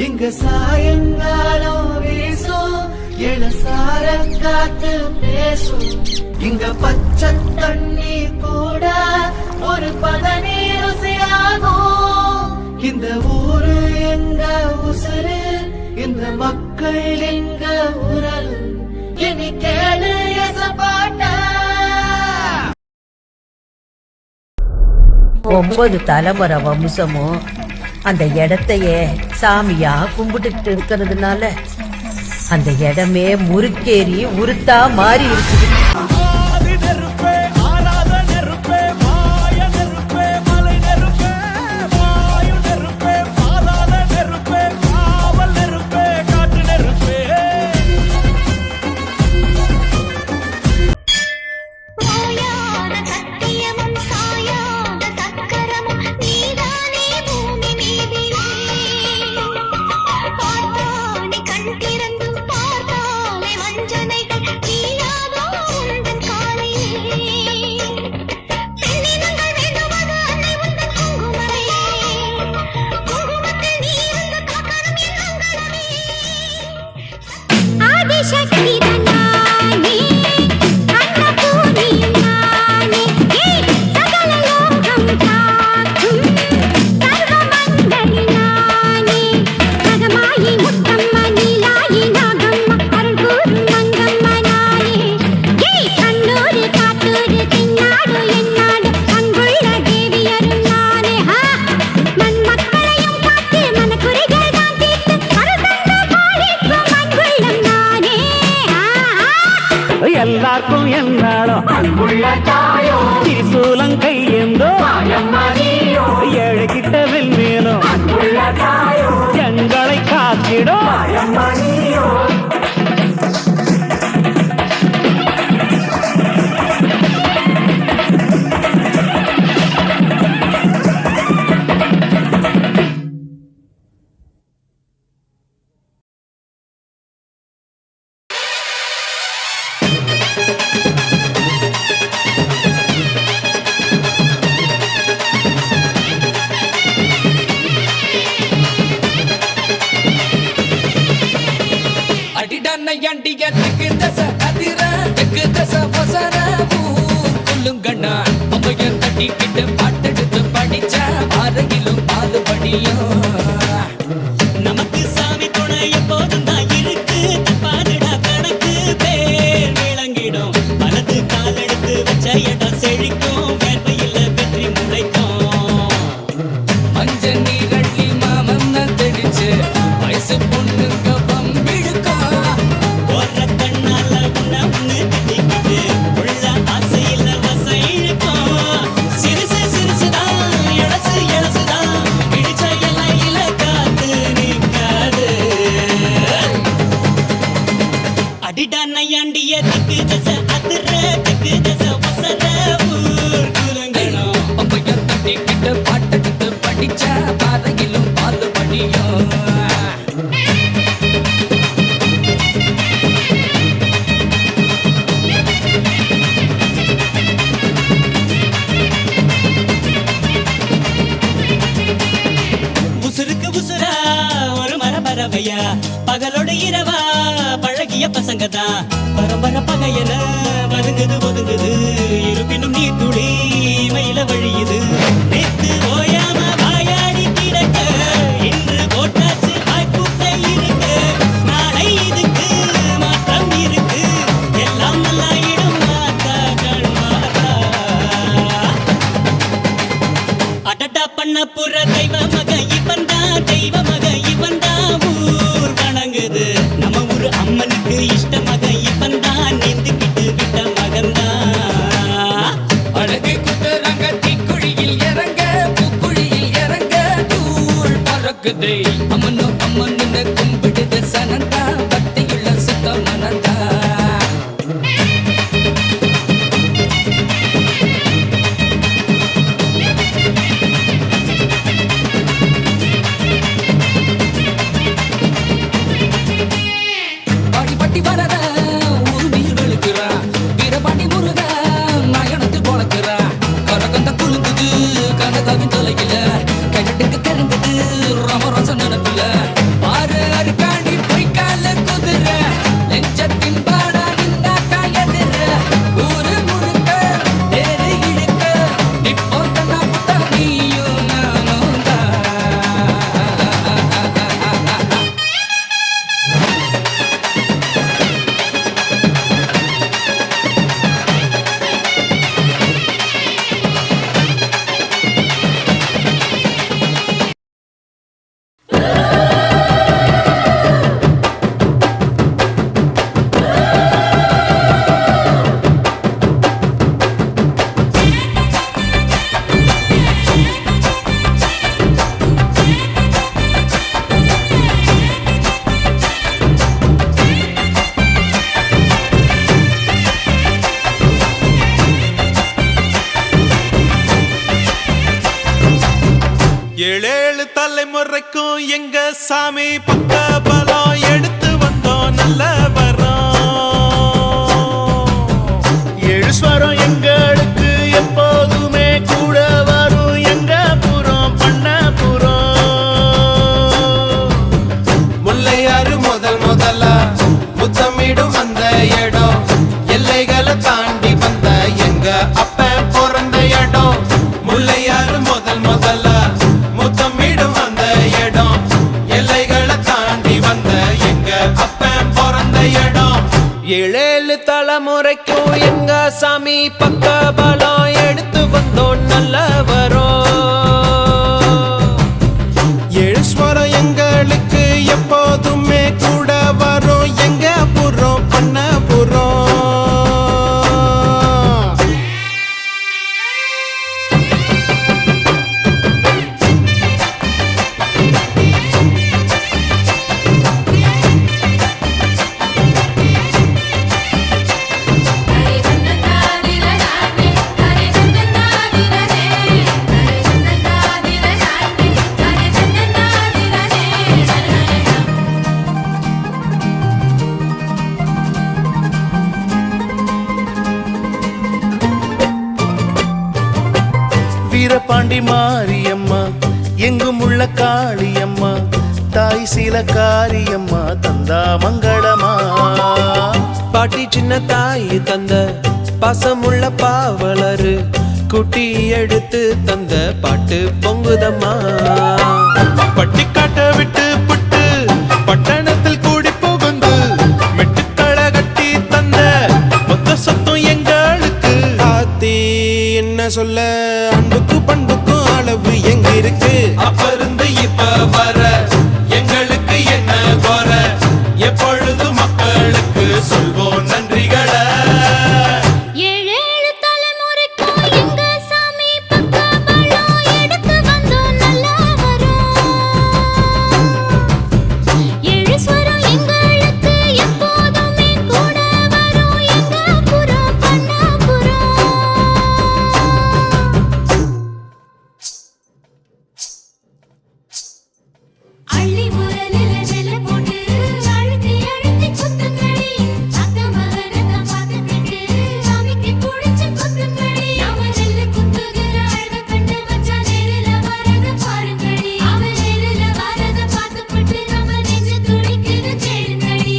இங்க சாயங்காலம் வீசும் என காத்து பேசும் இங்க பச்சை தண்ணி கூட ஒரு பதநீர் ருசியாகும். இந்த ஊரு எங்க உசுறு, இந்த மக்கள் எங்க உரல், இனி கேளு எசப்பாட்ட. 9 தலைமுறை வம்சமும் அந்த இடத்தையே சாமியா கும்பிட்டுட்டு இருக்கிறதுனால அந்த இடமே முறுக்கேறி உருத்தா மாறி இருக்குது. எல்லாருக்கும் என்னாலும் திரிசூலம் கையேந்தோ ஏழு கிட்ட வெல்மேனும் எங்களை காத்திடும். கொல்லுங்கண்ணா அம்மைய தட்டிக்கிட்டு பாட்டெடுத்து படிச்ச அருகிலும் பாலுபடியும் நமக்கு சாமி துணை எப்போதும் தான் இருக்கு. பாருடா கணக்கு பேர் விளங்கிடும். வலது கால் எடுத்து வச்ச இடம் செழிக்கும். வேர்வையில் வெற்றி முளைக்கும். மஞ்ச நீரள்ளி மாமன் தெளிச்சு வயசு பொண்ணுங்க பாட்டெடுத்து படிச்ச பாதையிலும் பாலுபடியும். உசுருக்கு உசுரா ஒரு மரபரவையா பகலோட இரவா பழகிய பசங்க தான் பரம்பர பகையன வதுங்குது ஒதுங்குது. இருப்பினும் நீ துளி மயில வழியுது. நேத்து ஓயாம வாயாடி கிடக்க இன்று போட்டாச்சு வாய்ப்புட்டை இருக்கு. நாளை இதுக்கு மாற்றம் இருக்கு. எல்லாம் நல்லா இடம் மாத்தா கண்மாத்தா. அடடா பண்ண புற தெய்வ மக இவன் தான், தெய்வ மக இவன் தான். ஊர் வணங்குது நம்ம ஊரு அம்மனுக்கு இஷ்ட மக இவன் தான். நீந்துக்கிட்டு விட்ட மகன் தான். அழகு குத்துறாங்க தீக்குழியில் இறங்க, பூக்குழியில் இறங்க தூள் பறக்குது. அம்மனு அம்மனு கும்பிடுது சனந்தா. பக்தியுள்ள சுத்த மனந்தா. ஏழேழு தலைமுறைக்கும் எங்க சாமி பக்க பலம் எடுத்து வந்தோம் நல்ல வரோம். ஏழு ஸ்வரம் எங்களுக்கு எப்போதுமே கூட வரும் எங்க புறம் பண்ண புறம். முல்லையாறு முதலா முத்தமிடும் அந்த இடம் எல்லைகளை தாண்டி வந்த எங்க அப்ப பிறந்த இடம். முல்லையாறு முதலா முத்தமிடும் அந்த இடம் எல்லைகளை தாண்டி வந்த எங்க அப்ப பிறந்த இடம். ஏழேழு தலைமுறைக்கும் எங்க சாமி பக்க பலம் எடுத்து வந்தோம் நல்ல வரோம். ஏழு ஸ்வரம் எங்களுக்கு எப்போதுமே கூட வரும் எங்க புறம் பண்ண புறம். வீரபாண்டி மாரியம்மா எங்கும் உள்ள காளியம்மா தாய் சீல காரியம்மா தந்தா மங்களமா. பாட்டி சின்ன தாய் தந்த பாசமுள்ள பாவலரு குட்டி எடுத்து தந்த பாட்டு பொங்குதம்மா. பட்டி காட்ட விட்டு புட்டு பட்டணத்தில் கூடி புகுந்து மெட்டுக்களை கட்டி தந்த மொத்த சொத்தம் எங்களுக்கு. ஆத்தி என்ன சொல்ல அன்புக்கு பண்புக்கும் அளவு எங்க இருக்கு. அப்ப இருந்து இப்ப வர எங்களுக்கு என்ன குற எப்பொழுது மக்களுக்கு சொல்வோம் நன்றிகளை. ஏழேழு தலைமுறைக்கும் எங்க சாமி பக்க பலம் எடுத்து வந்தோம் நல்லா வரோம். ஏழு ஸ்வரம் எங்களுக்கு எப்போதுமே கூட வரும் எங்க புறம் பண்ண புறம். அள்ளி உரலில நெல்ல போட்டு அழுத்தி அழுத்தி குத்துங்கடி. அத்த மகனத்த பார்த்துக்கிட்டு சாமிக்கு பிடிச்ச குத்துங்கடி. அவன் நெல்லு குத்துகிற அழக கண்டு மச்சான் நேரில வரத பாருங்கடி. அவன் நேரில வரத பார்த்துப்பட்டு நம்ம நெஞ்சு துடிக்குது கேளுங்கடி.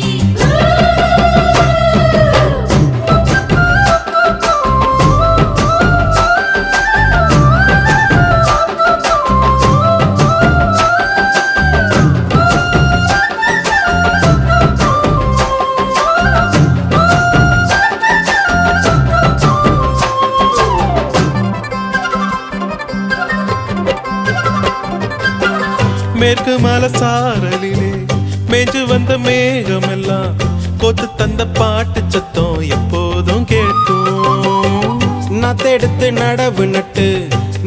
மேற்கு மலை சாரலிலே மேஞ்சு வந்த மேகம் எல்லாம் கொத்து தந்த பாட்டு சத்தம் எப்போதும் கேட்கும். நத்தெடுத்து நடவு நட்டு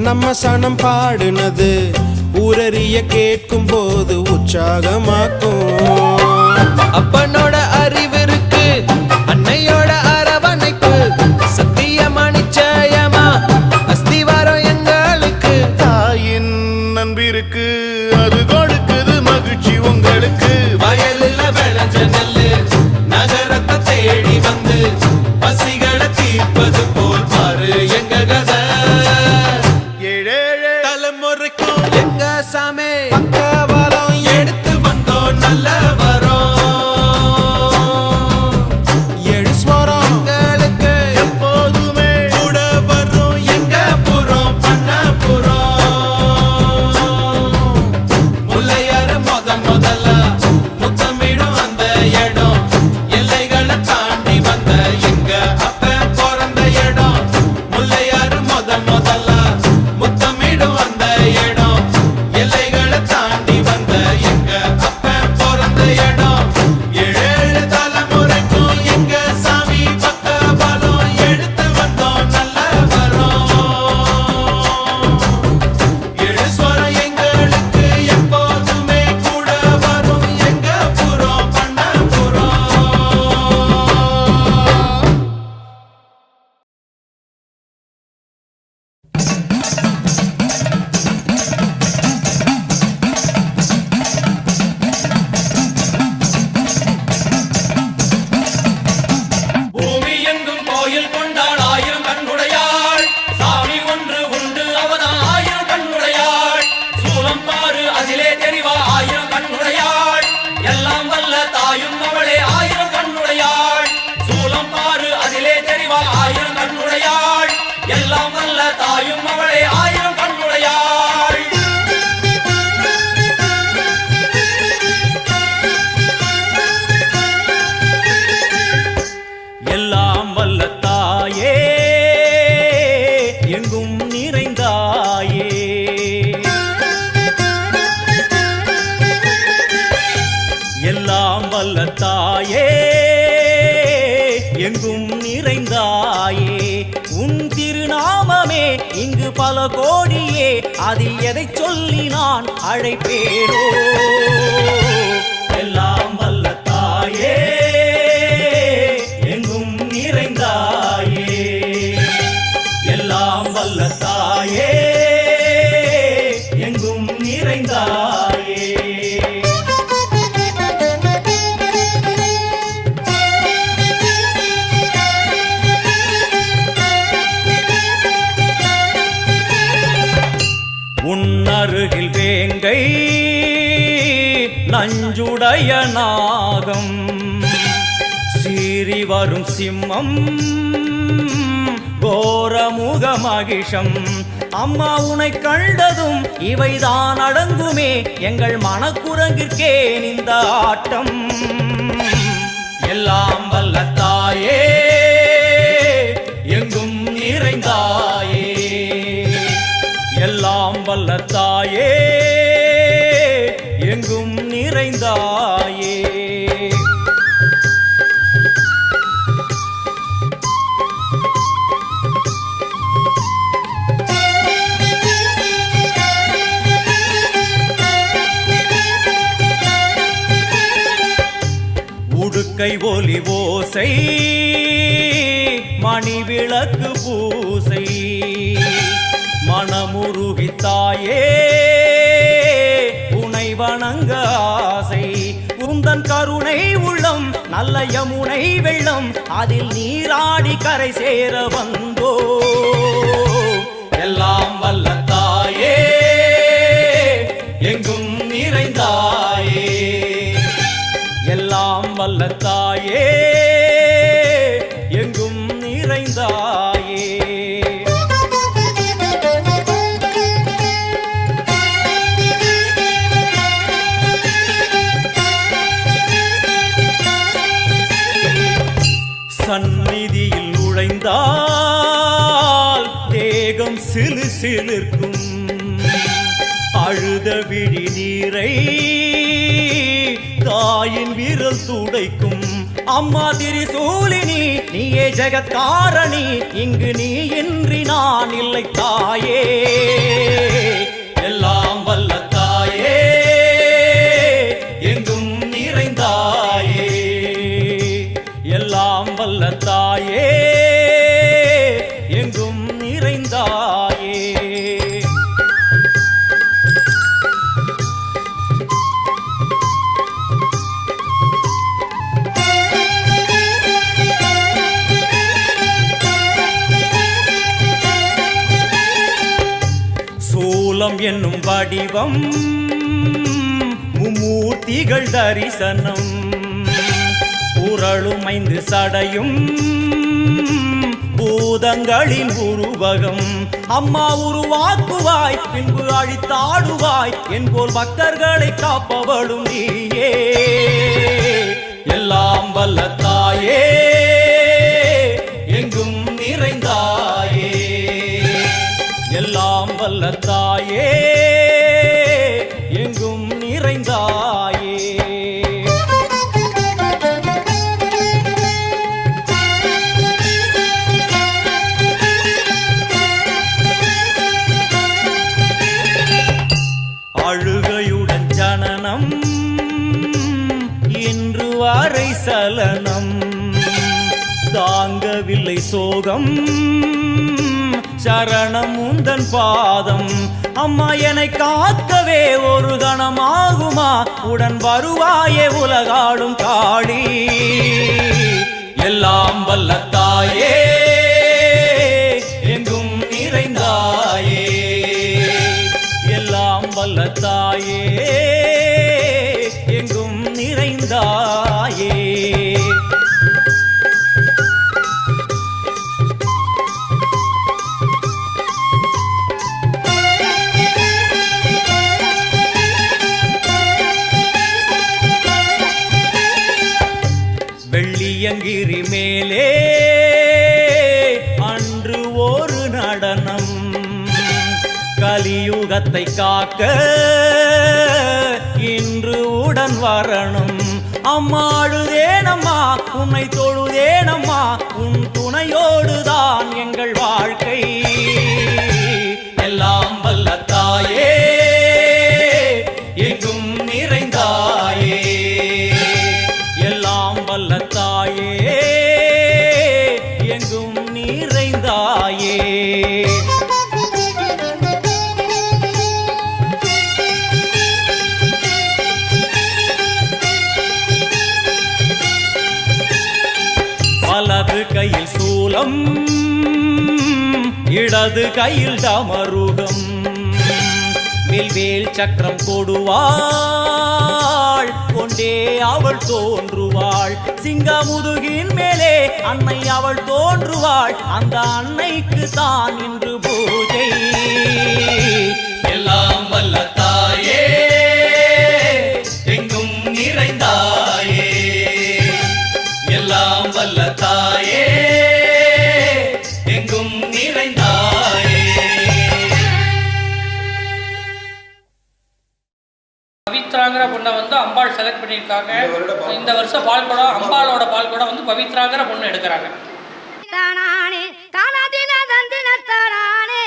நம்ம சனம் பாடுனது ஊரறிய கேட்கும் போது உற்சாகமாக்கும். அப்பனோட அறிவு இருக்கு அன்னையோட அரவணைப்பு சத்தியமா நிச்சயமா அஸ்திவாரம் எங்களுக்கு. தாயின் நம்பிருக்கு அது கொடுக்குது மகிழ்ச்சி உங்களுக்கு. வயலில் விளைஞ்ச நெல்லு நகரத்தை தேடி வந்து பசிகளை தீர்ப்பது போல் பாரு எங்க கதை. ஏழேழு தலைமுறைக்கும் எங்க சாமி பக்க பலம் எடுத்து வந்தோம் நல்ல வரோம். ஏழு ஸ்வரம் எங்களுக்கு எப்போதுமே கூட வரும் எங்க புறம் பண்ண புறம். முல்லையாறு முதலா முத்தமிடும் அந்த இடம் எல்லைகளை தாண்டி வந்த எங்க அப்ப பிறந்த இடம். முல்லையாறு முதலா முத்தமிடும் அந்த இடம் எல்லைகளை தாண்டி வந்த எங்க அப்ப பிறந்த இடம். ஏழேழு தலைமுறைக்கும் எங்க சாமி பக்க பலம் எடுத்து வந்தோம் நல்ல வரோம். ஏழு ஸ்வரம் எங்களுக்கு எப்போதுமே கூட வரும் வல்ல தாயே எங்கும் நிறைந்தாயே உன் திருநாமமே இங்கு பல கோடியே அதில் எதை சொல்லி நான் அழைப்பேனோ எல்லாம் வல்ல தாயே எங்கும் நிறைந்தாயே எல்லாம் வல்ல தாயே எங்கும் நிறைந்தாயே உன்னருகில் வேங்கை நஞ்சுடைய நாகம் சீறி வரும் சிம்மம் கோரமுக மகிஷம் அம்மா உனை கண்டதும் இவைதான் அடங்குமே எங்கள் மனக்குரங்கிற்கே இந்த ஆட்டம் எல்லாம் வல்ல தாயே எங்கும் நிறைந்தாயே எல்லாம் வல்ல தாயே எங்கும் நிறைந்தாயே உடுக்கை ஒலி ஓசை மணி விளக்கு பூசை மனமுருகித்தாயே உனை வணங்க ஆசை உந்தன் கருணை உள்ளம் நல்ல யமுனை வெள்ளம் அதில் நீராடி கரை சேர வந்தோ எல்லாம் வல்ல தாயே எங்கும் நிறைந்தாயே எல்லாம் வல்ல தாயே எங்கும் நிறைந்தாயே சந்நிதியில் நுழைந்தால் தேகம் சிலு சிலிர்க்கும் அழுத விழி நீரை தாயின் விரல் துடைக்கும் அம்மா திரிசூலினி நீயே ஜெகத்காரணி இங்கு நீ இன்றி நான் இல்லை தாயே எல்லாம் வல்ல தாயே எங்கும் நிறைந்தாயே எல்லாம் வல்ல தாயே எங்கும் நிறைந்தாயே சூலம் என்னும் வடிவம் மும்மூர்த்திகள் தரிசனம் புரளும் 5 சடையும் பூதங்களின் உருவகம் அம்மா உருவாக்குவாய் பின்பு அழித்தாடுவாய் என்போல் பக்தர்களை காப்பவளும் நீயே எல்லாம் வல்ல தாயே எங்கும் நிறைந்தாயே எல்லாம் வல்ல தாயே எங்கும் நிறைந்தாயே அழுகையுடன் ஜனனம் இன்று வரை சலனம் தாங்கவில்லை சோகம் சரணம் உந்தன் பாதம் அம்மா என்னை காக்கவே ஒரு கணமாகுமா உடன் வருவாயே உலகாடும் காளி எல்லாம் வல்ல தாயே எங்கும் நிறைந்தாயே எல்லாம் வல்ல தாயே எங்கும் நிறைந்தாயே வெள்ளியங்கிரி மேலே அன்று ஒரு நடனம் கலியுகத்தை காக்க இன்று உடன் வரணும் அம்மா அழுதேனம்மா உன்னை தொழுதேனம்மா உன் துணையோடுதான் எங்கள் வாழ்க்கை. எல்லாம் வல்ல தாயே எங்கும் நிறைந்தாயே, எல்லாம் வல்ல தாயே எங்கும் நிறைந்தாயே. வலது கையில் சூலம் இடது கையில் டமருகம், வில்வேல் சக்கரம் கொடுவாள் கொண்டே அவள் தோன்றுவாள். சிங்கமுதுகின் மேலே அன்னை அவள் தோன்றுவாள், அந்த அன்னைக்கு தான் இன்று பூஜை. எல்லாம் வல்ல தாயே எங்கும் நிறைந்தாயே, எல்லாம் வல்ல தாயே எங்கும் நிறைந்தாயே. பவித்ராங்கிற பொண்ணை வந்து அம்பாள் செலக்ட் பண்ணியிருக்காங்க. இந்த வருஷம் பால்குடம் அம்பாளோட பால்குடம் வந்து பவித்ராங்கிற பொண்ணு எடுக்கிறாங்க. தானானே தானதின தந்தின தானானே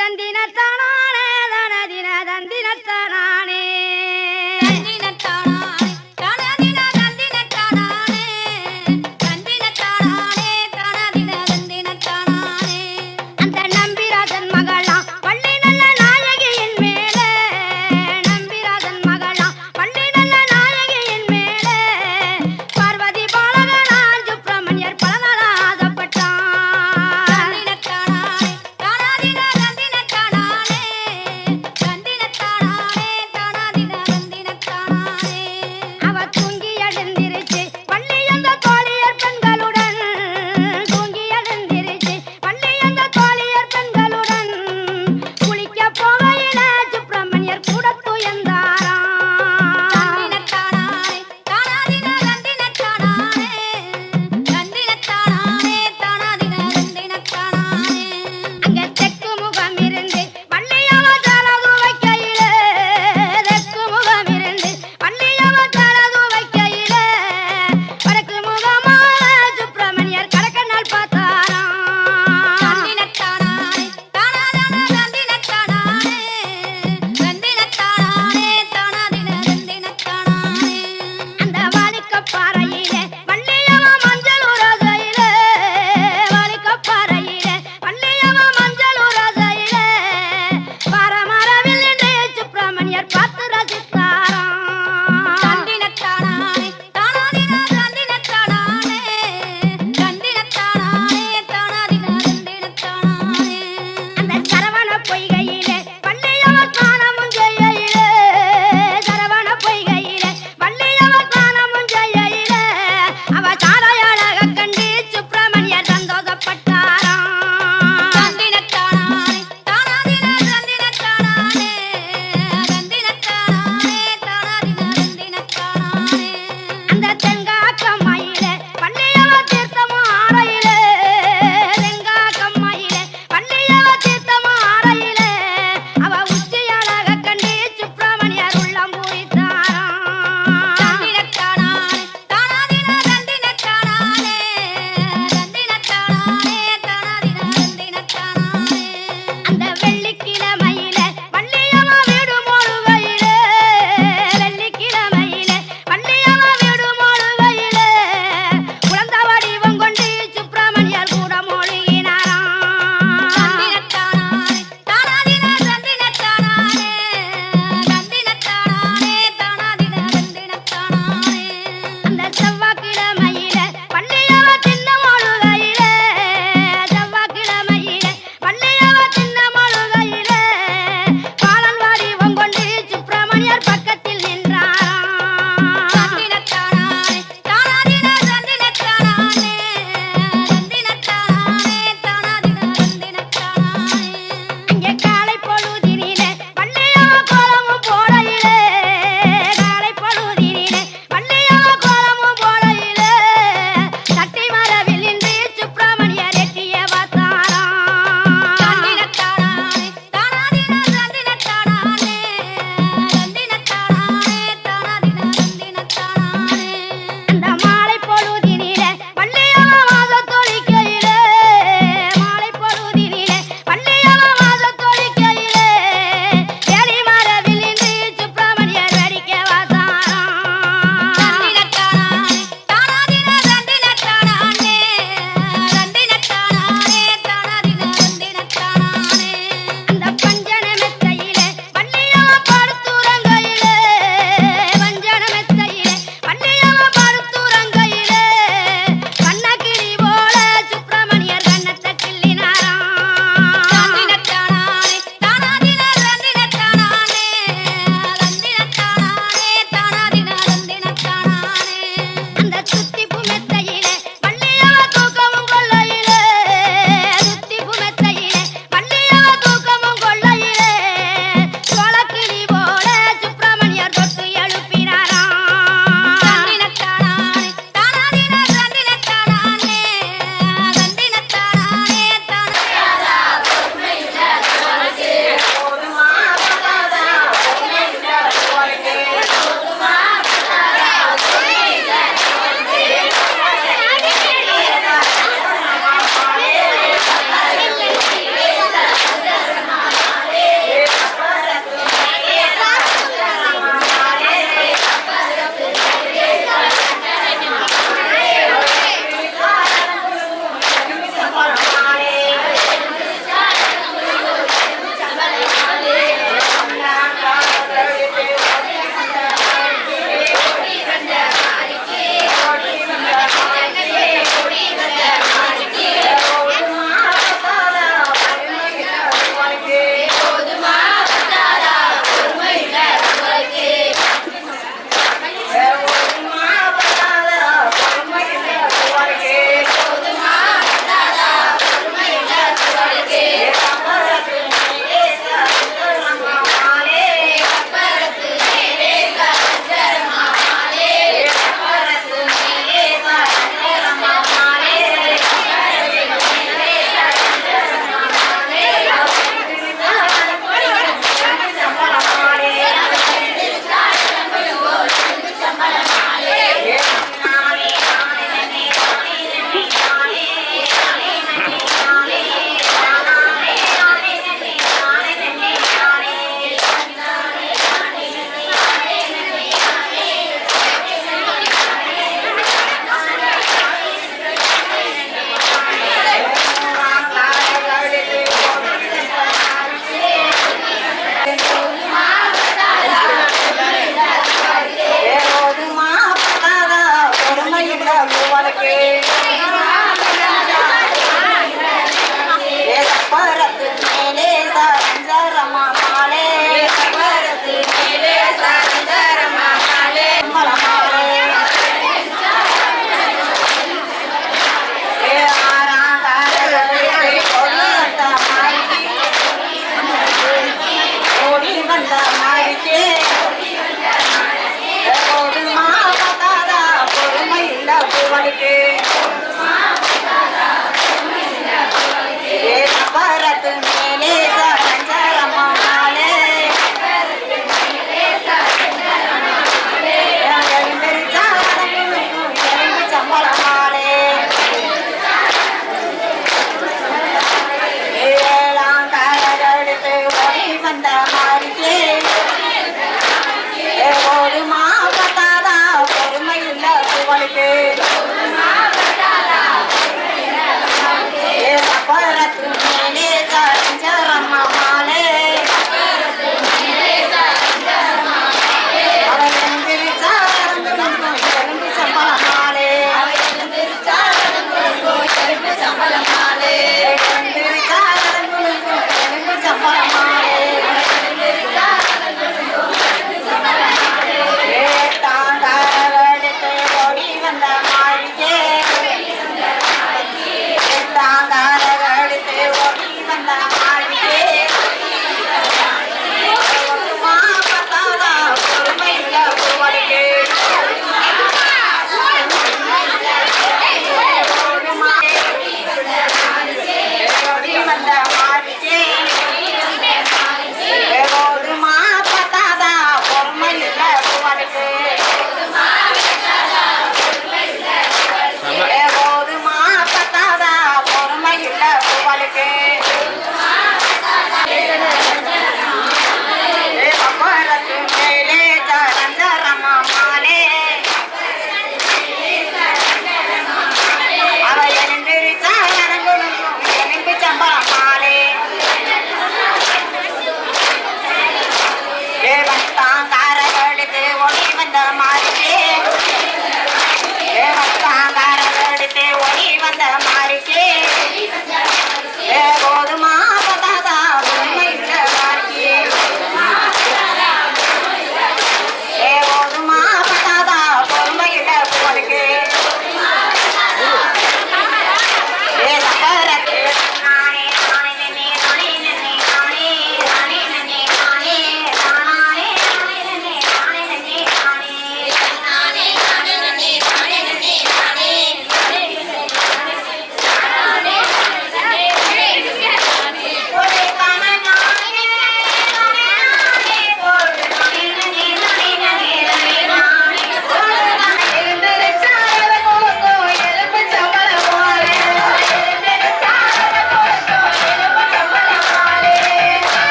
தந்தின தானானே தனதின தந்தின தானானே தந்தின தானானே தானதின தந்தின தானானே தந்தின தானானே தனதின தந்தின தானானே. அந்த நம்பிராஜன் மகளா பள்ளி நல்ல நாயகியின் மேலே, நம்பிராஜன் மகளா பள்ளி நல்ல நாயகியின் மேலே பார்வதி பாலகனார் சுப்பிரமணியர் பலநாள் ஆசைப்பட்டான். தந்தின தானானே தானதின தந்தின தானானே தந்தின தானானே தனதின தந்தின மாலைக்கு பரத்து மேலே சரஞ்சரமா மாலே பரத்து மேலே சரஞ்சரமா மாலே மலமாலே ஏ ஆராங்காரே கொல்லட்ட மாய்க்கு ஓடி வந்த மாய்க்கு ஓடி மாதாதா பொறுமை இல்ல புவனுக்கு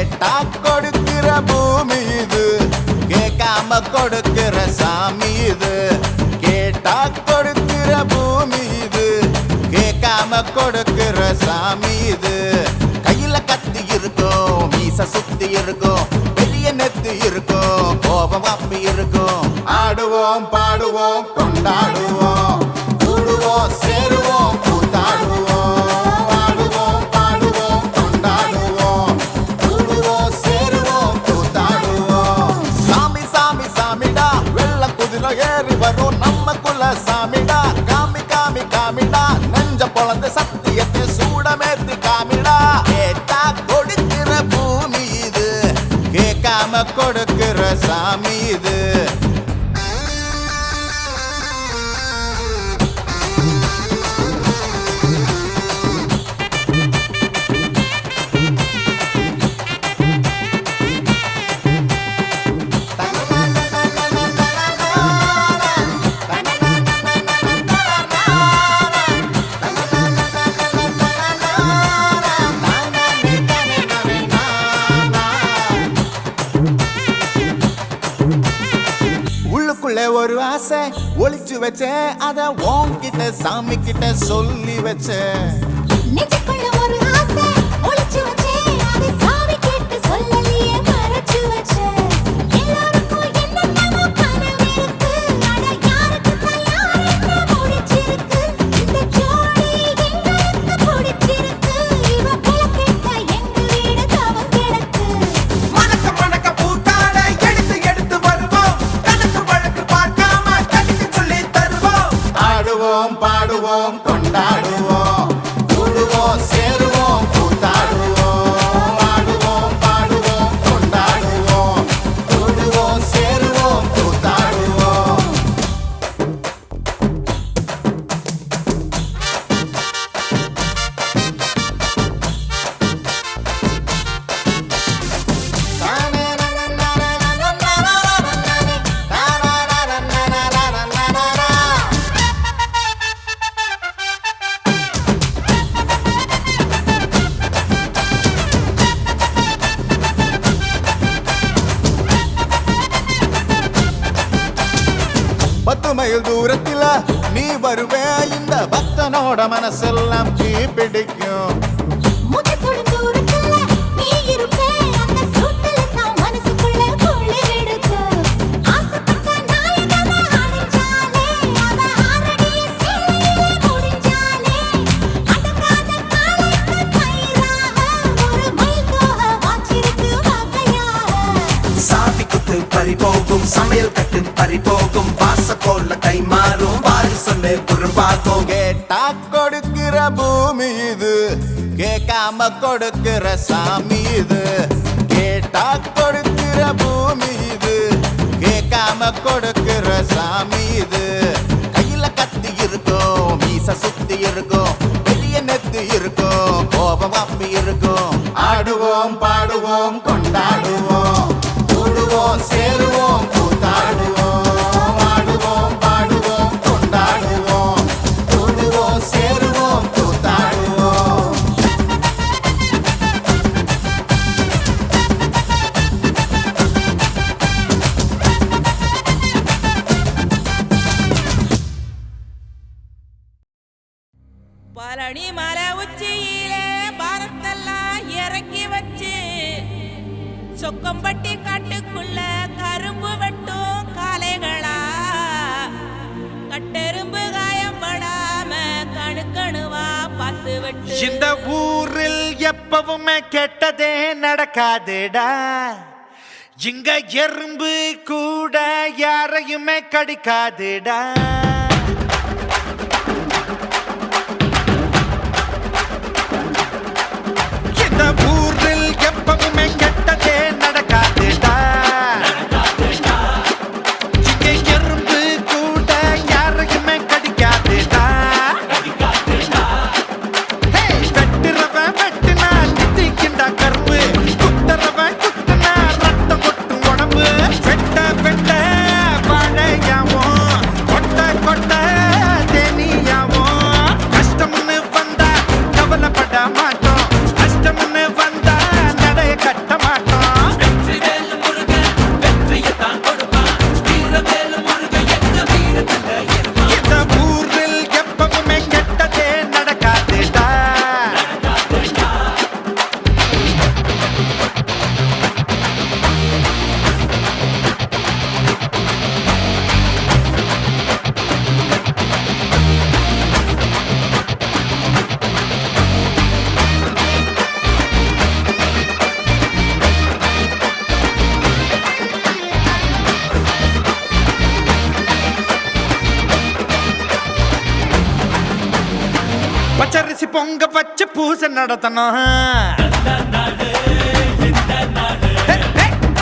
கேட்டா கொடுக்கிற பூமி இது, கேட்காம கொடுக்கிற சாமி இது. கேட்டா கொடுக்கிற பூமி இது, கேட்காம கொடுக்கிற சாமி இது. கையில கத்தி இருக்கும், மீச சுத்தி இருக்கும், பெரிய நெத்தி இருக்கும், கோபம் அப்பி இருக்கும். ஆடுவோம் பாடுவோம் கொண்டாடுவோம், கூடுவோம் சேருவோம் கூத்தாடுவோம். ஆடுவோம் பாடுவோம் கொண்டாடுவோம், கூடுவோம் சேருவோம் கூத்தாடுவோம். சாமி சாமி சாமிடா, வெள்ள குதிரை ஏறி வரும் நம்ம குல சாமிடா. காமி காமி காமிடா, நெஞ்ச பொழந்த சத்தியத்தை சூடமேத்தி காமிடா. கேட்டா கொடுக்கிற பூமி இது, கேட்காம கொடுக்கிற சாமி இது. உள்ளுக்குள்ளே ஒரு ஆசை ஒளிச்சு வச்சேன், அத உன்கிட்ட சாமி கிட்ட சொல்லி வச்சேன். நெஞ்சுக்குள்ள ஒரு ஆசை ஒளிச்சு வச்சேன், அதை சாவி கேட்டு சொல்லலையே மறைச்சு வச்சேன். எல்லாருக்கும் என்னென்னமோ கனவு இருக்கு, ஆனா யாருக்கு யார் என்ன முடிச்சிருக்கு. இந்த ஜோடி எங்களுக்கு பிடிச்சிருக்கு, இவ பிளக்கிட்ட எங்க வீடு தவம் கிடக்கு. மணக்க மணக்க பூத்தாட எடுத்து எடுத்து வருவோம், கணக்கு வழக்கு பார்க்காம கடிக்கு சொல்லி தருவோம். ஆடுவோம் பாடுவோம் கொண்டாடுவோம், கூடுவோம் சேருவோம் கூத்தாடுவோம். ஆடுவோம் பாடுவோம் கொண்டாடுவோம், கூடுவோம் சேருவோம் கூத்தாடுவோம். பத்து மைல் தூரத்தில நீ வருவே, இந்த பக்தனோட மனசெல்லாம் தீ பிடிக்கும். முகத்தோட தூரத்துல நீ இருப்பே, அந்த சூட்டுல தான் மனசுக்குள்ள குளிர் எடுக்கு. ஆசைப்பட்ட நாயகனை அணைச்சாலே, அவ ஆரடிய சேலையிலே முடிஞ்சாலே, அடங்காத காலைக்கு கயிறாக ஒரு மைல் போக வாச்சிருக்கு வகையாக. சாவி குத்து பறி போகும், சமையல் கட்டு பறி போகும், வாச போல கை மாறும், வாரி சொன்ன உருவாகும். கேட்டா கொடுக்கிற பூமி இது, கேட்காம கொடுக்கிற சாமி இது. கேட்டா கொடுக்கிற பூமி இது, கேட்காம கொடுக்கிற சாமி இது. கையில கத்தி இருக்கும், மீச சுத்தி இருக்கும், பெரிய நெத்தி இருக்கும், கோபம் அப்பி இருக்கும். ஆடுவோம் பாடுவோம் கொண்டாடுவோம், கூடுவோம் சேருவோம் கூத்தாடுவோம். ஆடுவோம் பாடுவோம் கொண்டாடுவோம், கூடுவோம் சேருவோம் கூத்தாடுவோம். பழனி மலை உச்சியிலே பாரத்தெல்லாம் இறக்கி வச்சு, சொக்கம்பட்டி காட்டுக்குள்ள கரும்பு வெட்டும் காளைகளா, கட்டெரும்பு காயப்படாம கணுக்கணுவா பார்த்து வெட்டு. இந்த ஊரில் எப்பவுமே கெட்டதே நடக்காதுடா, இங்க எறும்பு கூட யாரையுமே கடிக்காதுடா. இந்த ஊரில் எப்பவுமே கெட்டதே நடக்காதுடா, இங்க எறும்பு கூட யாரையுமே கடிக்காதுடா. வெட்டுறவன் வெட்டுனா திட்டிக்கிண்டா கரும்பு, குத்துறவன் குத்துனா ரத்தம் கொட்டும் உடம்பு. வெட்ட வெட்ட வாழையாவும், கொட்ட கொட்ட தேனியாவும். கஷ்டம்னு வந்தா கவலைப்பட மாட்டோம், கஷ்டம்னு வந்தா வச்சு பூசை நடத்தணும்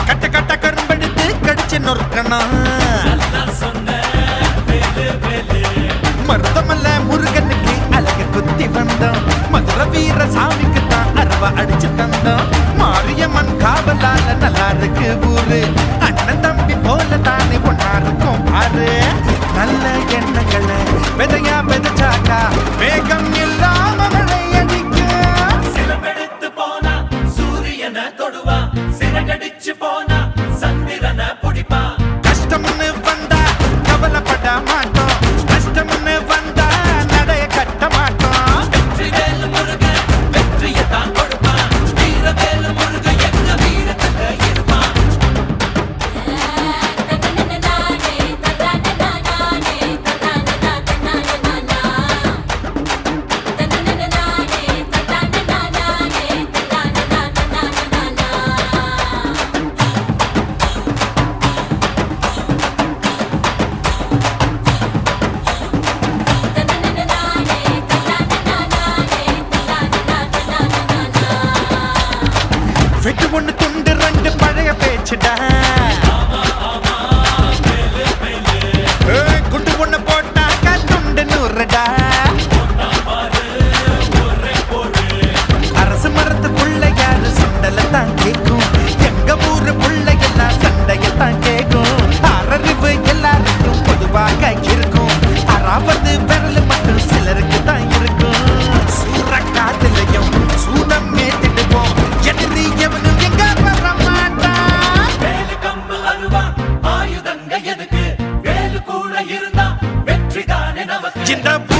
கட்ட கட்ட கரும்பெடுத்து கடிச்சு நொறுக்கணும் மருதமல்ல முருகனுக்கு அழகு குத்தி வந்தோம் மதுரை வீர சாமிக்கு தான் அருவா அடிச்சு தந்தோம் மாரியம்மன் காவலால நல்லா இருக்கு ஊரு அண்ணன் தம்பி போல தானே ஒன்னா இருக்கும் பாரு நல்ல எண்ணங்களை விதையா விதைச்சாக்கா வேகம் இல்லாம மழை அடிக்கும் சிலம்பெடுத்து போனா சூரியனை தொடுவா சிறகடிச்சு போனா சந்திரனை பிடிப்பா கஷ்டம்னு வந்தா கவலைப்பட மாட்டோம் கஷ்டம்னு வந்தா நடைய கட்ட மாட்டோம் வெற்றிவேல் முருகன் வெற்றியை தான் கொடுப்பான் வீரவேல் முருகன் எங்க வீரத்துல இருப்பான் வெட்டு ஒண்ணு துண்டு ரெண்டு பழைய பேச்சுடா குண்டு ஒண்ணு போட்டாக்கா துண்டு நூறுடா அரசு மரத்து பிள்ளையாரு சுண்டலை தான் கேட்கும் எங்க ஊரு பிள்ளைகள்லாம் சண்டையத்தான் கேட்கும் அரறிவு எல்லாருக்கும் பொதுவாக இருக்கும் அறாவது விரல் மட்டும் சிலருக்கு தான் இருக்கும் சூற காத்துலையும் சூடம் மேத்திடுவோம் எதிரி எவனும் எங்க வர மாட்டான் வேலு கம்பு அருவா ஆயுதங்க எதுக்கு வேலு கூட இருந்தா வெற்றி தானே நமக்கு இந்த பூ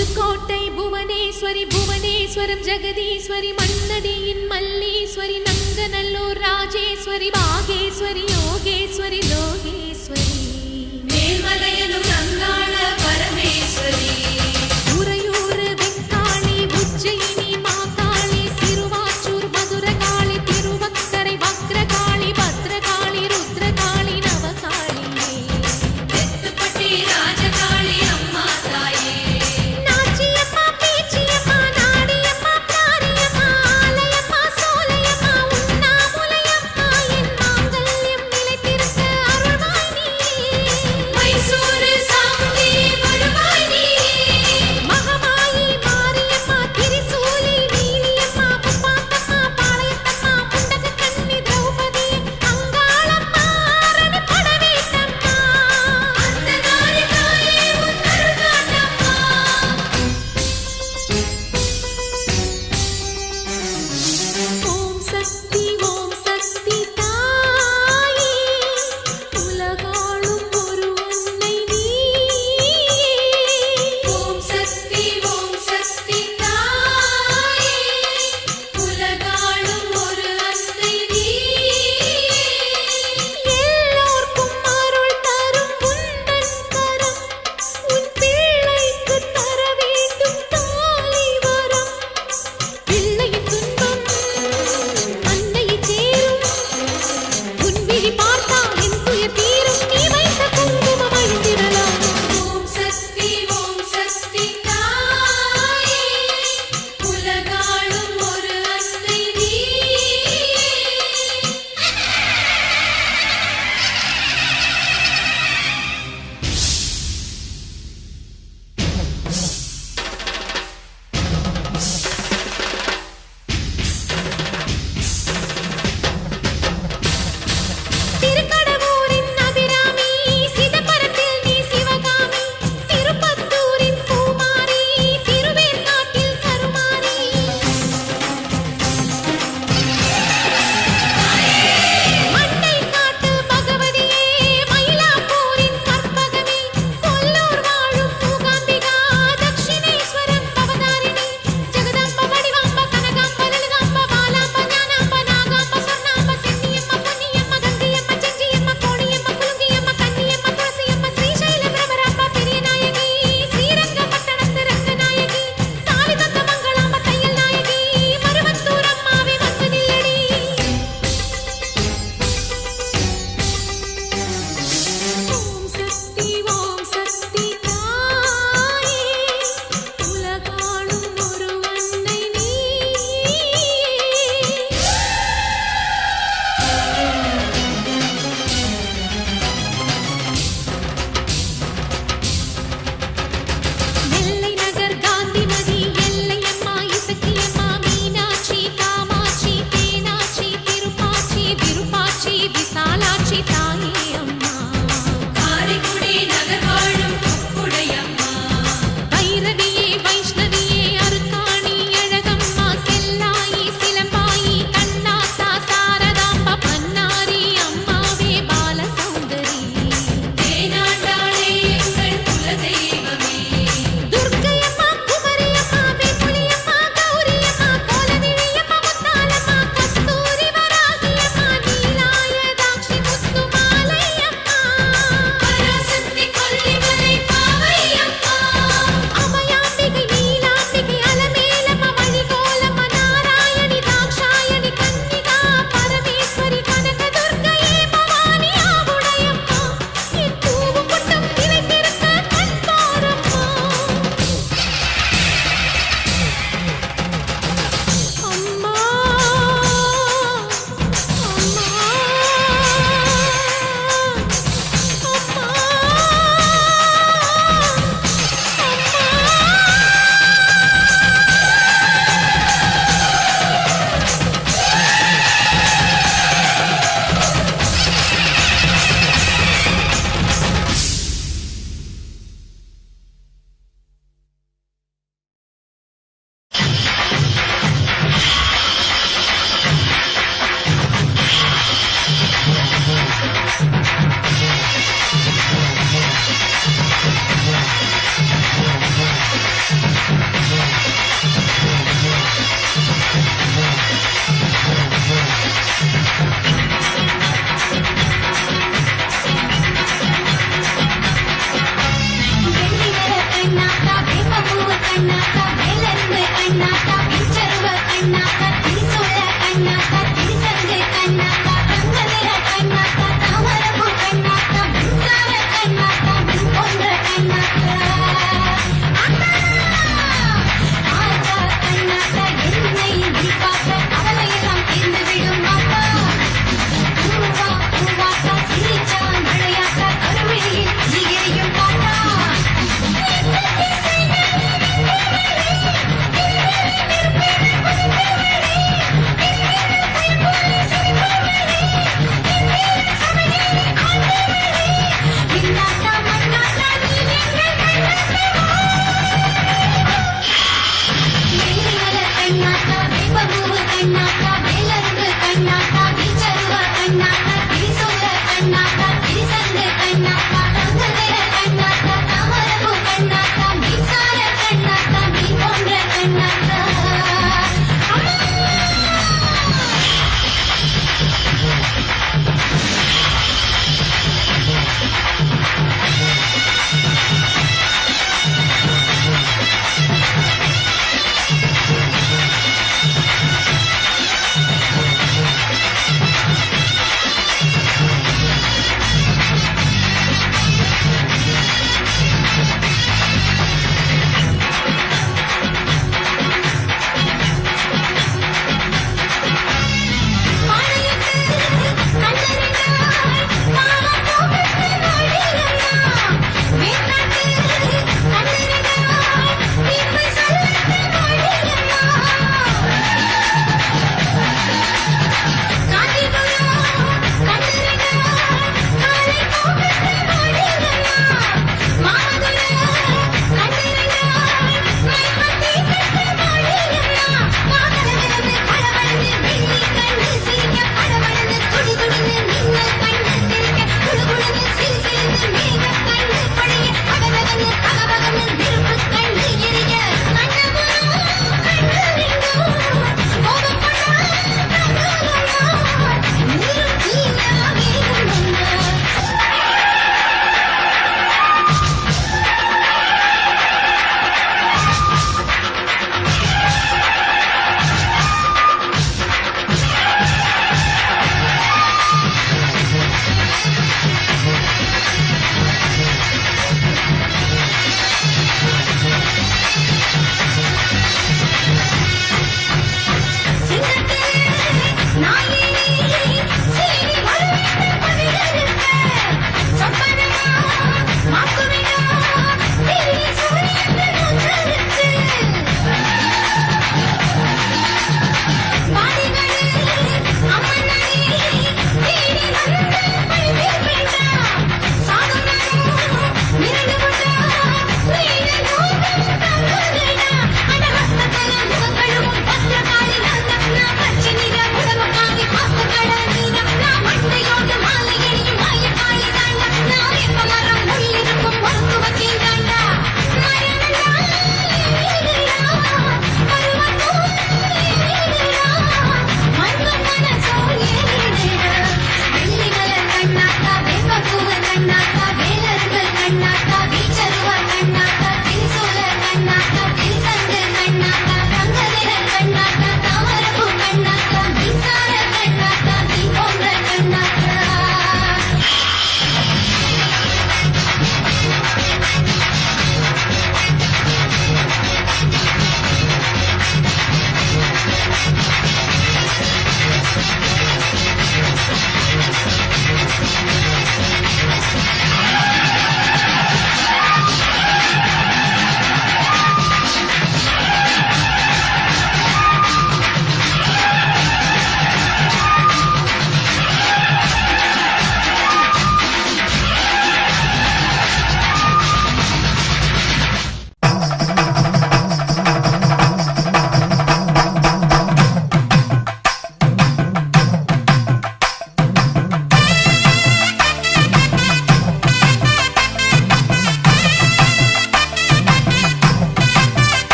புதுக்கோட்டை புவனேஸ்வரி புவனேஸ்வரம் ஜெகதீஸ்வரி மன்னடியின் மல்லீஸ்வரி நங்கநல்லூர் ராஜேஸ்வரி பாகேஸ்வரி யோகேஸ்வரி லோகேஸ்வரி மேல்மலையனூர் அங்காள பரமேஸ்வரி உறையூர் வெக்காளி உஜ்ஜயினி மாகாளி சிறுவாச்சூர் மதுரகாளி திருவக்கரை வக்ரகாளி பத்ரகாளி ருத்ரகாளி நவகாளியே தெத்துப்பட்டி ராஜகாளி அம்மா தாயே நாச்சியம்மா பேச்சியம்மா நாடியம்மா பிராரியம்மா ஆலயம்மா சோலையம்மா உண்ணாமுலையம்மா என் மாங்கல்யம்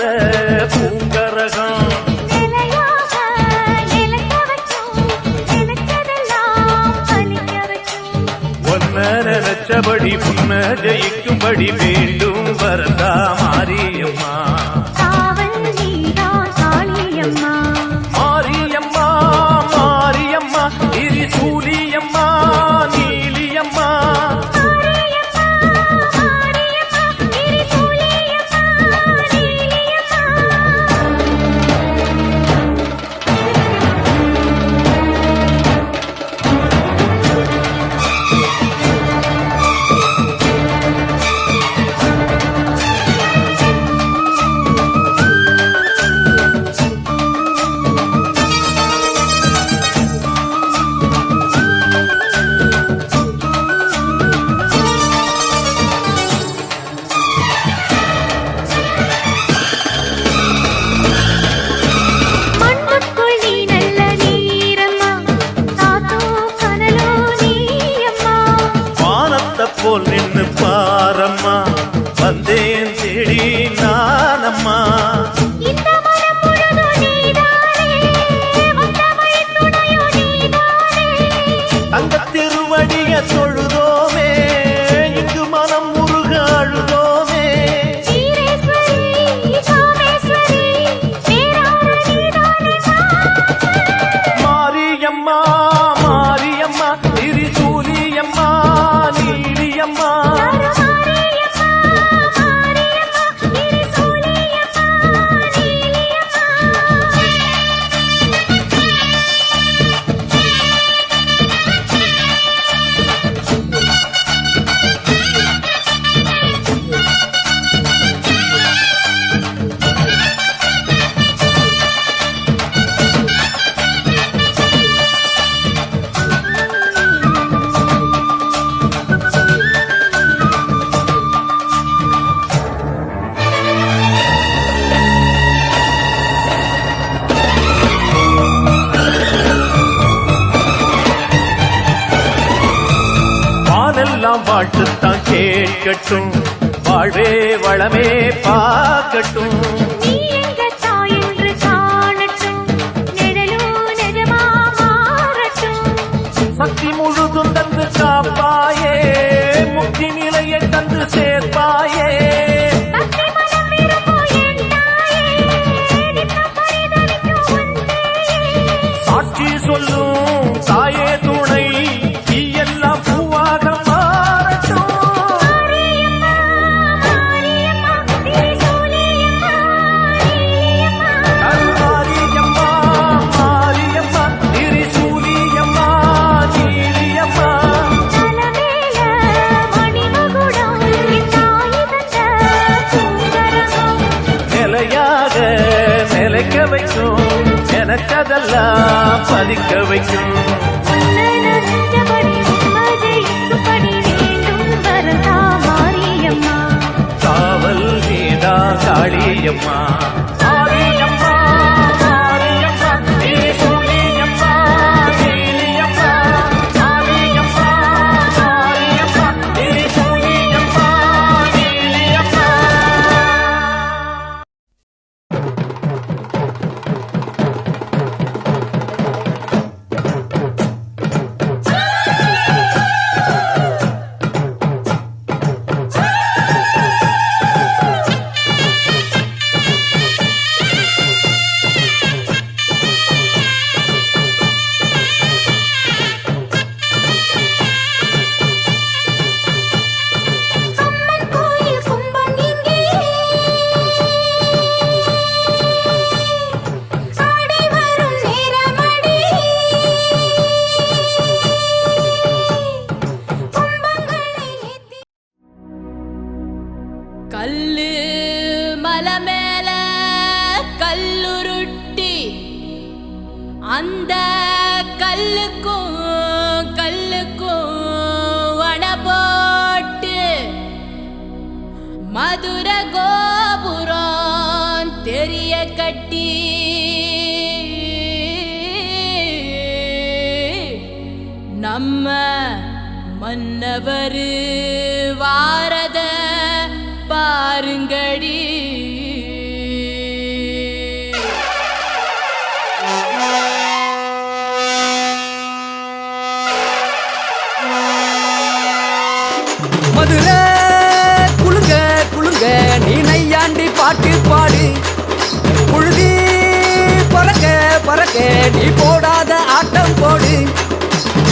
வந்த பூங்கரகம் நிலையாக நிலைக்க வச்சோம் நினைச்சதெல்லாம் பலிக்க வச்சோம் ஒன்ன நினைச்சபடி முன்ன ஜெயிக்கும்படி வேண்டும் வரதா மாரியம்மா காவல் நீதான் காளியம்மா மாரியம்மா மாரியம்மா திரிசூலியம்மா நீலியம்மா மாரியம்மா மாரியம்மா திரிசூலியம்மா நீலியம்மா மண்ணுக்குள் நீ நல்ல நீரம்மா காத்தோ கனலோ நீயம்மா வானத்தை போல் நின்னு பாரம்மா வந்தேன் தேடி நானம்மா இந்த மனம் முழுதும் நீதானே வந்தமை துணையோ நீதானே அந்த திருவடிய தொழுதோமே இங்கு மனம் முருக அழுதோமே வீரேஸ்வரி காமேஸ்வரி பேரான நீதானே மாரியம்மா மாரியம்மா திரிசூலியம்மா நீலியம்மா மாரியம்மா மாரியம்மா திரிசூலியம்மா நீலியம்மா வானெல்லாம் வாழ்த்துத்தான் கேட்கட்டும் வாழ்வே வளமே பார்க்கட்டும் நீ எங்க தாய் என்று காணட்டும் நிழலோ நிஜமா மாறட்டும் சக்தி முழுதும் தந்து காப்பாயே முக்தி நிலையை தந்து சேர்ப்பாயே பக்தி மனம் விரும்போ என் தாயே நித்தம் பரிதவிக்கும் உன் சேயே சாட்சி சொல்லும் தாயே துணை நீ எல்லாம் பூவாக மாறட்டும் மாரியம்மா மாரியம்மா திரிசூலியம்மா நீலியம்மா மாரியம்மா மாரியம்மா திரிசூலியம்மா நீலியம்மா தலமேல மணிமகுடம் என் தாய் தந்த பூங்கரகம் நிலையாக நிலைக்க வைக்கும் எனக்கதெல்லாம் பதிக்க வைக்கும் உன்னை நெஞ்சபடி உண்மை ஜெயிக்கும்படி வேண்டும் வரதா மாரியம்மா காவல் நீதா காளியம்மா மாரியம்மா மாரியம்மா திரிசூலியம்மா நீலியம்மா மாரியம்மா மாரியம்மா திரிசூலியம்மா நீலியம்மா அம்மன் கோயில் கும்பம் இங்கே ஆடை வரும் நேரமடி கும்பங்களை ஏத்தி கல்லு மலை மேல கல்லுருட்டி அந்த கல்லுக்கும் வட போட்டு மதுர கோபுரம் தெரிய கட்டி நம்ம மன்னவர் வாரத பாருங்கடி பறக்க நீ போடாத ஆட்டம் போடு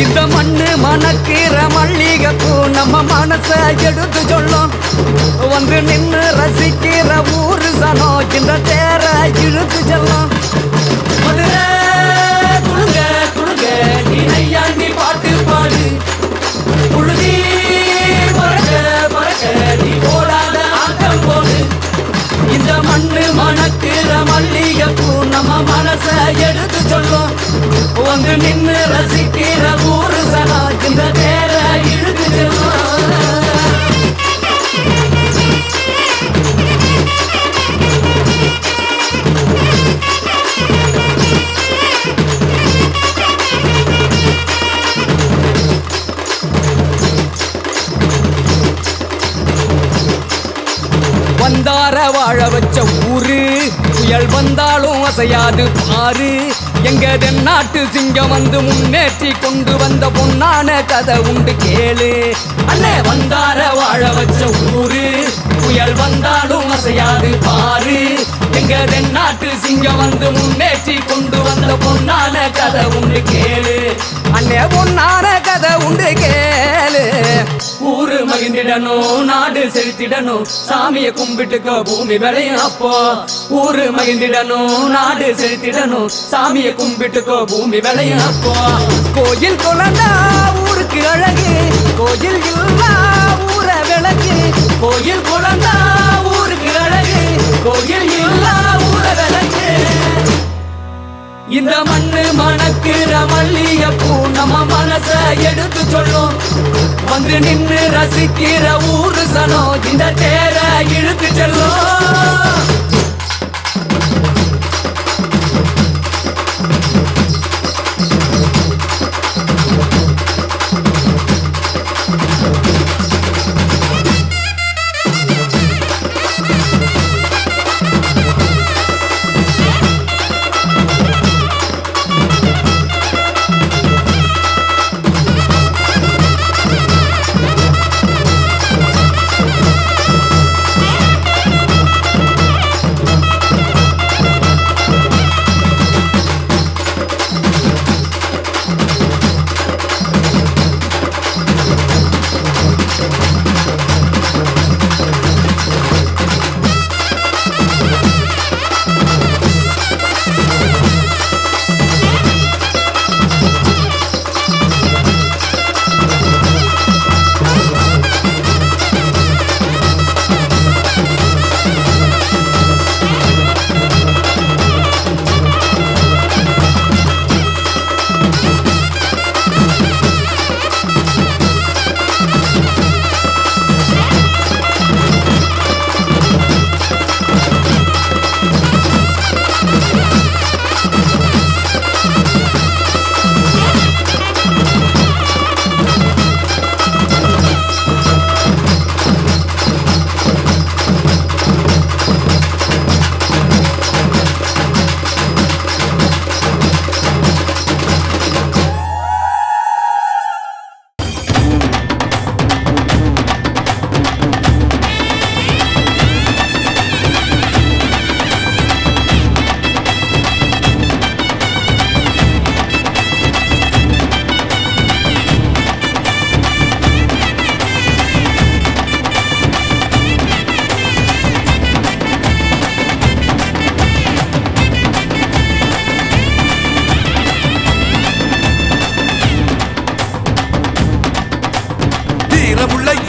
இந்த மண்ணு மணக்கிற மல்லிகைப்பூ நம்ம மனச எடுத்து சொல்லும் வந்து நின்று ரசிக்கிற ஊரு சனம் இந்த தேர இழுத்து செல்லும் மதுரை குழுங்க குழுங்க நீ நையாண்டி பாட்டு பாடு புழுதி பறக்க பறக்க நீ போடாத ஆட்டம் போடு இந்த மண்ணு மணக்கிற மல்லிகைப்பூ நம்ம மனச எடுத்து சொல்லும் வந்து நின்று ரசிக்கிற ஊரு சனா இந்த பேர இழுத்து செல்லும் வந்தார வாழ வச்ச ஊரு புயல் வந்தாலும் அசையாது பாரு எங்க தென்னாட்டு சிங்கம் வந்து முன்னேற்றி கொண்டு வந்த பொன்னான கதை உண்டு கேளு அண்ணே வந்தார வாழ வச்ச ஊரு புயல் வந்தாலும் அசையாது பாரு எங்க தென்னாட்டு சிங்கம் வந்து முன்னேற்றி கொண்டு வந்த பொன்னான கதை உண்டு கேளு அண்ணே பொன்னான கதை உண்டு கேளு ஊரு மகிழ்ந்திடணும் நாடு செலுத்திடணும் சாமியை கும்பிட்டுக்கோ பூமி விளையும் அப்போ ஊரு மகிழ்ந்திடணும் நாடு செலுத்திடணும் சாமியை கும்பிட்டுக்கோ பூமி விளையும் அப்போ கோயில் குழந்தா ஊருக்கு அழகு கோயில் இல்லா ஊர விளக்கு கோயில் குழந்தா ஊருக்கு அழகு கோயில் இல்லா ஊர விளக்கு இந்த மண்ணு மணக்கிற மல்லிகைப்பூ நம்ம மனச எடுத்து சொல்லும் வந்து நின்று ரசிக்கிற ஊரு சனம் இந்த தேர இழுத்து செல்லும்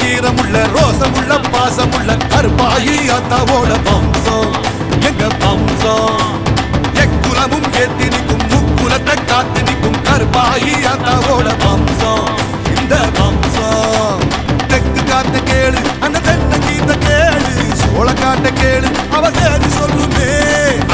ஈரமுள்ள ரோசமுள்ள பாசமுள்ள கருப்பாயி அத்தாவோட வம்சம் எங்க வம்சம் எக்குலமும் ஏத்தி நிற்கும் முக்குலத்தை காத்து நிற்கும் கருப்பாயி அத்தாவோட வம்சம் இந்த வம்சம் தெற்கு காத்த கேளு அந்த தென்னை கீத்த கேளு சோழ காட்ட கேளு அவ சேரி சொல்லுமே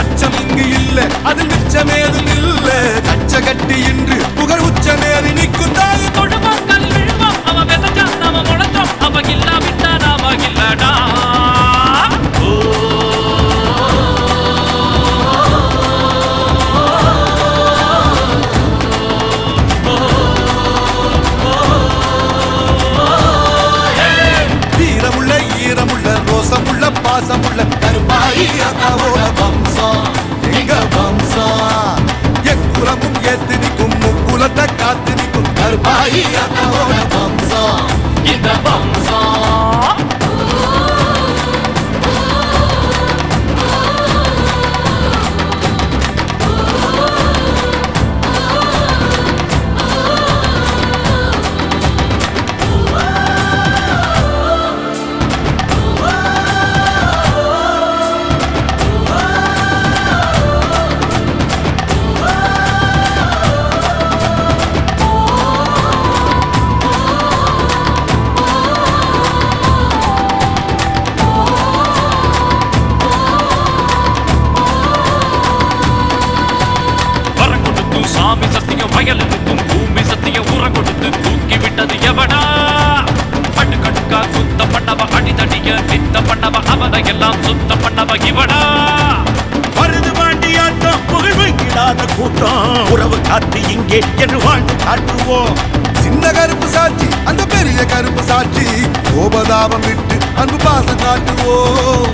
அச்சம் இங்கு இல்ல அது மிச்சமேதும் இல்ல கச்ச கட்டி இன்று புகழ் உச்சமேறி நிற்கும் தாய் கொடுமங்கள் விழுவோம் அவன் விதைச்சான் நாம முளைச்சோம் அவ இல்லா விட்டா நாம இல்லடா வீரமுள்ள ஈரமுள்ள ரோசமுள்ள பாசமுள்ள கருப்பாயி அத்தாவோட வம்சம் எங்க வம்சம் கருப்பாயி அத்தாவோட வம்சம் இந்த வம்சம் சாமி சத்தியம் வயலுக்கும் பூமி சத்தியம் உர கொடுத்து தூக்கி விட்டது எவனா பட்டு கட்டுக்கா குத்த பண்ணவ அடிதடிய நித்த பண்ணவ அவனை எல்லாம் சுத்தம் பண்ணவ இவனா வருது வாண்டியாட்டம் புகழ்விடாத கூட்டம் உறவு காத்து இங்கே என்று வாழ்ந்து காட்டுவோம். சின்ன கருப்பு சாட்சி அந்த பெரிய கருப்பு சாட்சி கோபதாபம் விட்டு அன்பு பாசம் காட்டுவோம்.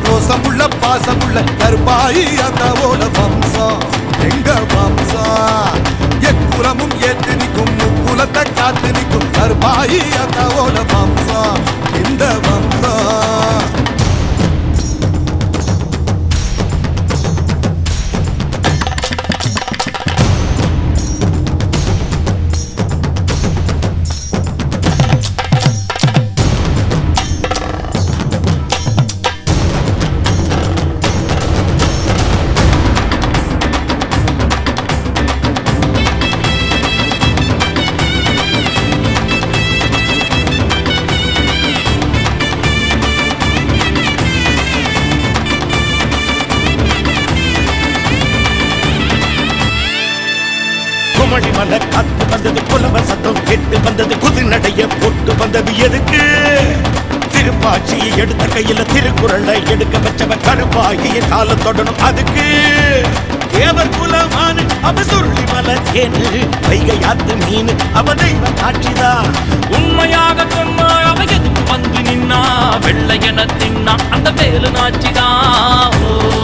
ரோசமுள்ள பாசமுள்ள கருப்பாயி அத்தாவோட வம்சம் எங்க வம்சம் எக்குலமும் ஏற்று நிற்கும் முக்குலத்தை காத்து நிற்கும் கருப்பாயி அத்தாவோட வம்சம் இந்த வம்சம். மணிமலை காத்து வந்தது புலவ சத்தம் கேட்டு வந்தது குதிநடைய போட்டு வந்தது எதுக்கு திருப்பாட்சியை எடுத்த கையில திருக்குறளை எடுக்க வச்சவ கருப்பாகிய கால தொடணும் அதுக்கு தேவர் குலமான அவ சுருளி மலை தேனு வைகையாத்து மீன் அவ தெய்வ காட்சிதான் உண்மையாக சொன்னா அவ எதுக்கு வந்து நின்னா வெள்ளை என தின்னா அந்த வேலு நாச்சிதான்